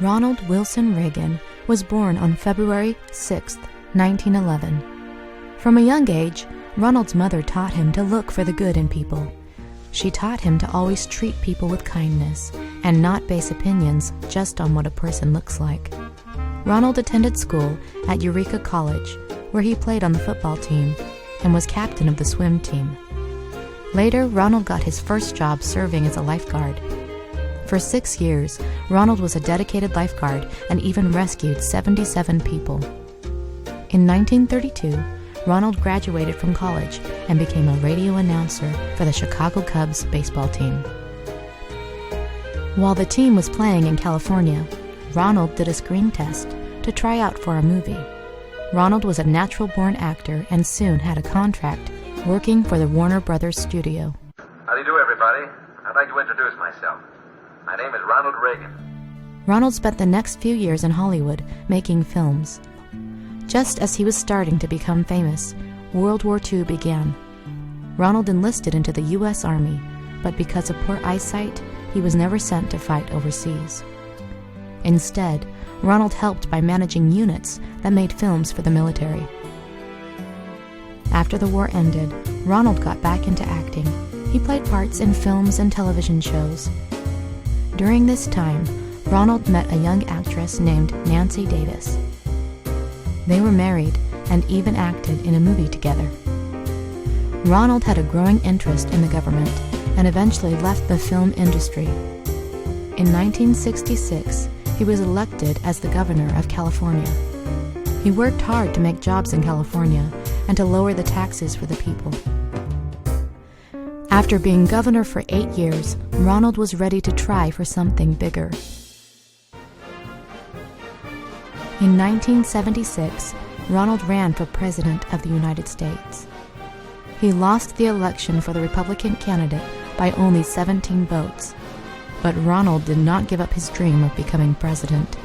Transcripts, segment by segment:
Ronald Wilson Reagan was born on February 6, 1911. From a young age, Ronald's mother taught him to look for the good in people. She taught him to always treat people with kindness and not base opinions just on what a person looks like. Ronald attended school at Eureka College, where he played on the football team and was captain of the swim team. Later, Ronald got his first job serving as a lifeguard. For 6 years, Ronald was a dedicated lifeguard and even rescued 77 people. In 1932, Ronald graduated from college and became a radio announcer for the Chicago Cubs baseball team. While the team was playing in California, Ronald did a screen test to try out for a movie. Ronald was a natural-born actor and soon had a contract working for the Warner Brothers studio. How do you do, everybody? I'd like to introduce myself. My name is Ronald Reagan. Ronald spent the next few years in Hollywood making films. Just as he was starting to become famous, World War II began. Ronald enlisted into the U.S. Army, but because of poor eyesight, he was never sent to fight overseas. Instead, Ronald helped by managing units that made films for the military. After the war ended, Ronald got back into acting. He played parts in films and television shows. During this time, Ronald met a young actress named Nancy Davis. They were married and even acted in a movie together. Ronald had a growing interest in the government and eventually left the film industry. In 1966, he was elected as the governor of California. He worked hard to make jobs in California and to lower the taxes for the people. After being governor for 8 years, Ronald was ready to try for something bigger. In 1976, Ronald ran for President of the United States. He lost the election for the Republican candidate by only 17 votes, but Ronald did not give up his dream of becoming president.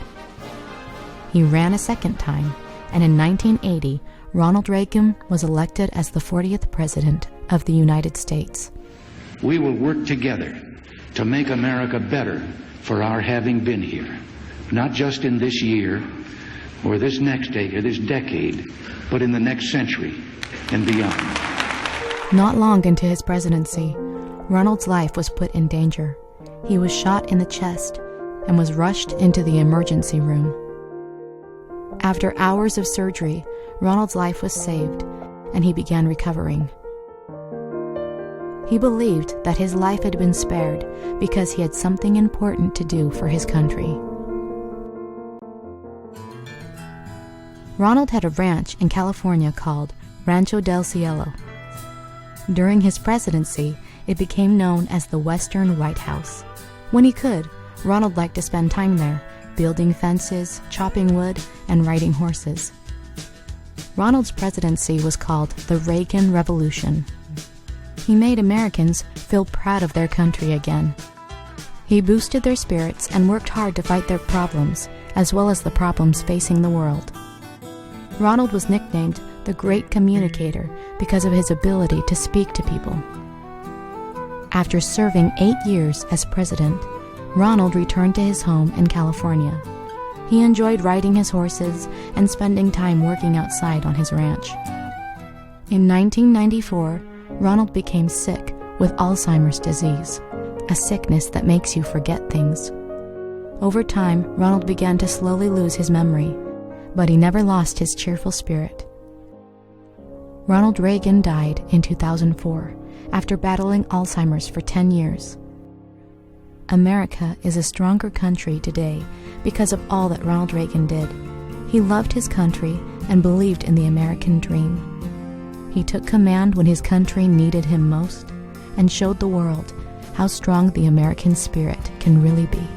He ran a second time, and in 1980, Ronald Reagan was elected as the 40th President of the United States. We will work together to make America better for our having been here, not just in this year, or this next day, or this decade, but in the next century and beyond. Not long into his presidency, Ronald's life was put in danger. He was shot in the chest and was rushed into the emergency room. After hours of surgery, Ronald's life was saved, and he began recovering. He believed that his life had been spared because he had something important to do for his country. Ronald had a ranch in California called Rancho del Cielo. During his presidency, it became known as the Western White House. When he could, Ronald liked to spend time there, building fences, chopping wood, and riding horses. Ronald's presidency was called the Reagan Revolution. He made Americans feel proud of their country again. He boosted their spirits and worked hard to fight their problems, as well as the problems facing the world. Ronald was nicknamed the Great Communicator because of his ability to speak to people. After serving 8 years as president, Ronald returned to his home in California. He enjoyed riding his horses and spending time working outside on his ranch. In 1994, Ronald became sick with Alzheimer's disease, a sickness that makes you forget things. Over time, Ronald began to slowly lose his memory, but he never lost his cheerful spirit. Ronald Reagan died in 2004 after battling Alzheimer's for 10 years. America is a stronger country today because of all that Ronald Reagan did. He loved his country and believed in the American dream. He took command when his country needed him most and showed the world how strong the American spirit can really be.